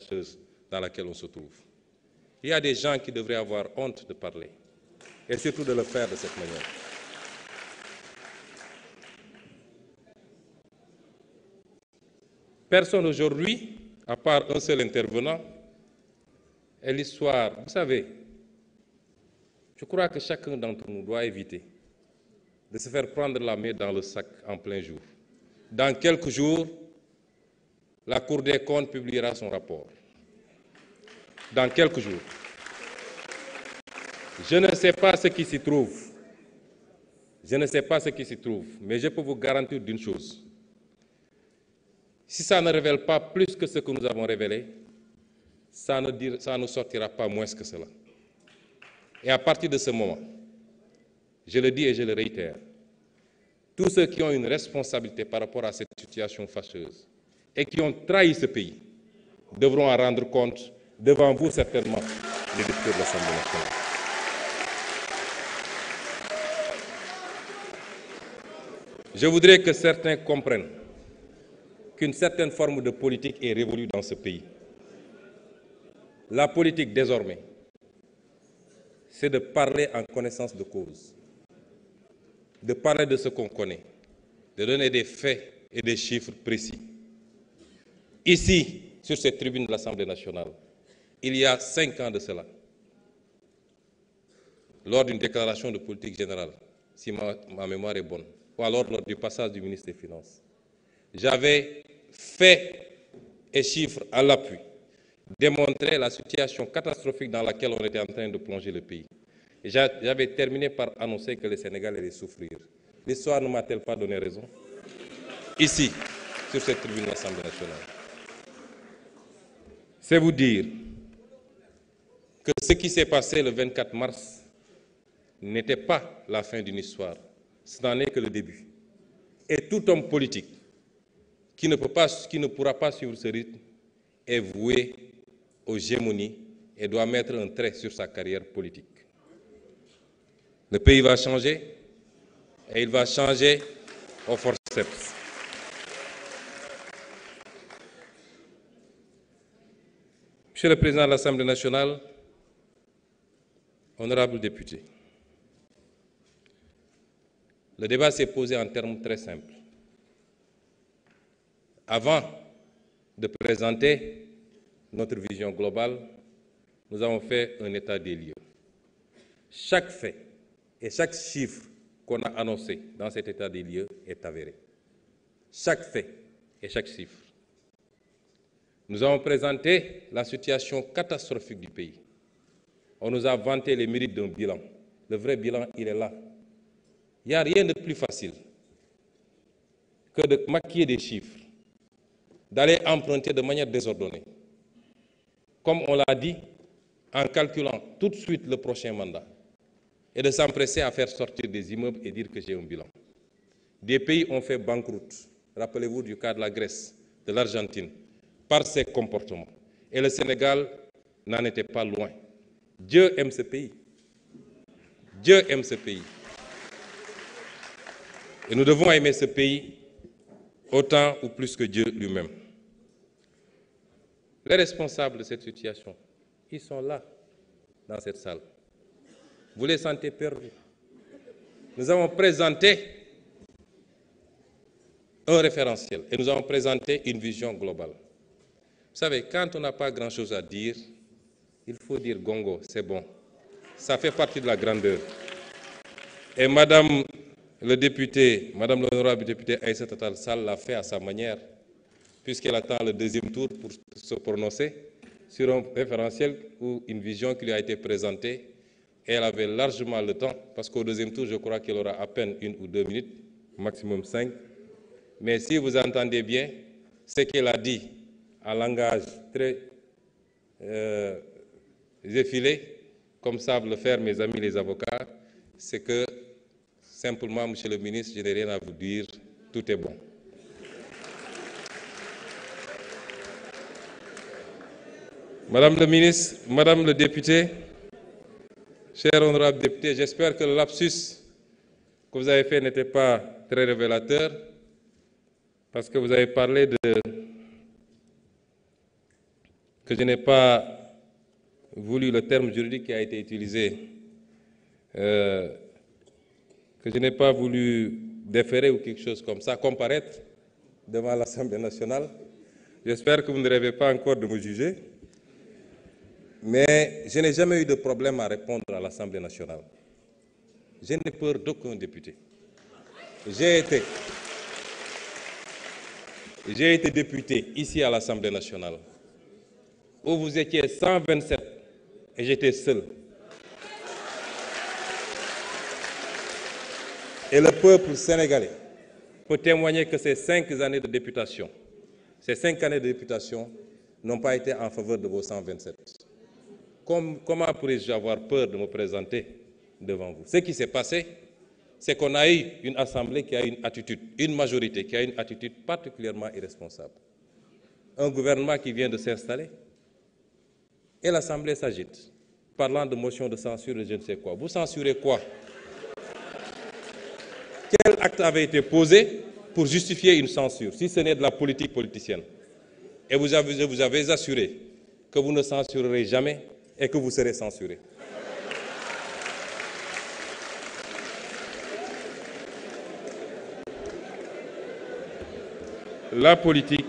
fâcheuse dans laquelle on se trouve. Il y a des gens qui devraient avoir honte de parler, et surtout de le faire de cette manière. Personne aujourd'hui, à part un seul intervenant, et l'histoire, vous savez, je crois que chacun d'entre nous doit éviter de se faire prendre la main dans le sac en plein jour. Dans quelques jours, la Cour des comptes publiera son rapport. Dans quelques jours. Je ne sais pas ce qui s'y trouve. Je ne sais pas ce qui s'y trouve, mais je peux vous garantir d'une chose. Si ça ne révèle pas plus que ce que nous avons révélé, ça ne sortira pas moins que cela. Et à partir de ce moment, je le dis et je le réitère, tous ceux qui ont une responsabilité par rapport à cette situation fâcheuse et qui ont trahi ce pays devront en rendre compte devant vous certainement, les députés de l'Assemblée nationale. Je voudrais que certains comprennent qu'une certaine forme de politique est révolue dans ce pays. La politique, désormais, c'est de parler en connaissance de cause, de parler de ce qu'on connaît, de donner des faits et des chiffres précis. Ici, sur cette tribune de l'Assemblée nationale, il y a 5 ans de cela, lors d'une déclaration de politique générale, si ma mémoire est bonne, ou alors lors du passage du ministre des Finances, j'avais fait et chiffres à l'appui démontré la situation catastrophique dans laquelle on était en train de plonger le pays. Et j'avais terminé par annoncer que le Sénégal allait souffrir. L'histoire ne m'a-t-elle pas donné raison? Ici, sur cette tribune de l'Assemblée nationale. C'est vous dire que ce qui s'est passé le 24 mars n'était pas la fin d'une histoire. Ce n'en est que le début. Et tout homme politique qui ne pourra pas suivre ce rythme est voué aux gémonies et doit mettre un trait sur sa carrière politique. Le pays va changer et il va changer au forceps. Monsieur le Président de l'Assemblée nationale, honorables députés, le débat s'est posé en termes très simples. Avant de présenter notre vision globale, nous avons fait un état des lieux. Chaque fait et chaque chiffre qu'on a annoncé dans cet état des lieux est avéré. Chaque fait et chaque chiffre. Nous avons présenté la situation catastrophique du pays. On nous a vanté les mérites d'un bilan. Le vrai bilan, il est là. Il n'y a rien de plus facile que de maquiller des chiffres, d'aller emprunter de manière désordonnée, comme on l'a dit, en calculant tout de suite le prochain mandat, et de s'empresser à faire sortir des immeubles et dire que j'ai un bilan. Des pays ont fait banqueroute. Rappelez-vous du cas de la Grèce, de l'Argentine, par ces comportements. Et le Sénégal n'en était pas loin. Dieu aime ce pays. Dieu aime ce pays. Et nous devons aimer ce pays autant ou plus que Dieu lui-même. Les responsables de cette situation, ils sont là, dans cette salle. Vous les sentez perdus. Nous avons présenté un référentiel et nous avons présenté une vision globale. Vous savez, quand on n'a pas grand-chose à dire, il faut dire gongo, c'est bon. Ça fait partie de la grandeur. Et Madame l'honorable députée Aïssata Tall Sall l'a fait à sa manière, puisqu'elle attend le deuxième tour pour se prononcer sur un référentiel ou une vision qui lui a été présentée. Et elle avait largement le temps, parce qu'au deuxième tour, je crois qu'elle aura à peine 1 ou 2 minutes, maximum 5. Mais si vous entendez bien, ce qu'elle a dit en langage très effilé, comme savent le faire mes amis les avocats, c'est que simplement, Monsieur le ministre, je n'ai rien à vous dire, tout est bon. Madame le ministre, Madame le député, cher honorable député, j'espère que le lapsus que vous avez fait n'était pas très révélateur, parce que vous avez parlé que je n'ai pas voulu le terme juridique qui a été utilisé, que je n'ai pas voulu déférer ou quelque chose comme ça, comparaître devant l'Assemblée nationale. J'espère que vous ne rêvez pas encore de me juger. Mais je n'ai jamais eu de problème à répondre à l'Assemblée nationale. Je n'ai peur d'aucun député. J'ai été député ici à l'Assemblée nationale, où vous étiez 127 et j'étais seul. Et le peuple sénégalais peut témoigner que ces 5 années de députation, n'ont pas été en faveur de vos 127. Comment pourrais-je avoir peur de me présenter devant vous? Ce qui s'est passé, c'est qu'on a eu une assemblée qui a une attitude, une majorité qui a une attitude particulièrement irresponsable. Un gouvernement qui vient de s'installer et l'Assemblée s'agite, parlant de motion de censure et je ne sais quoi. Vous censurez quoi? Quel acte avait été posé pour justifier une censure, si ce n'est de la politique politicienne? Et vous avez assuré que vous ne censurerez jamais et que vous serez censuré. La politique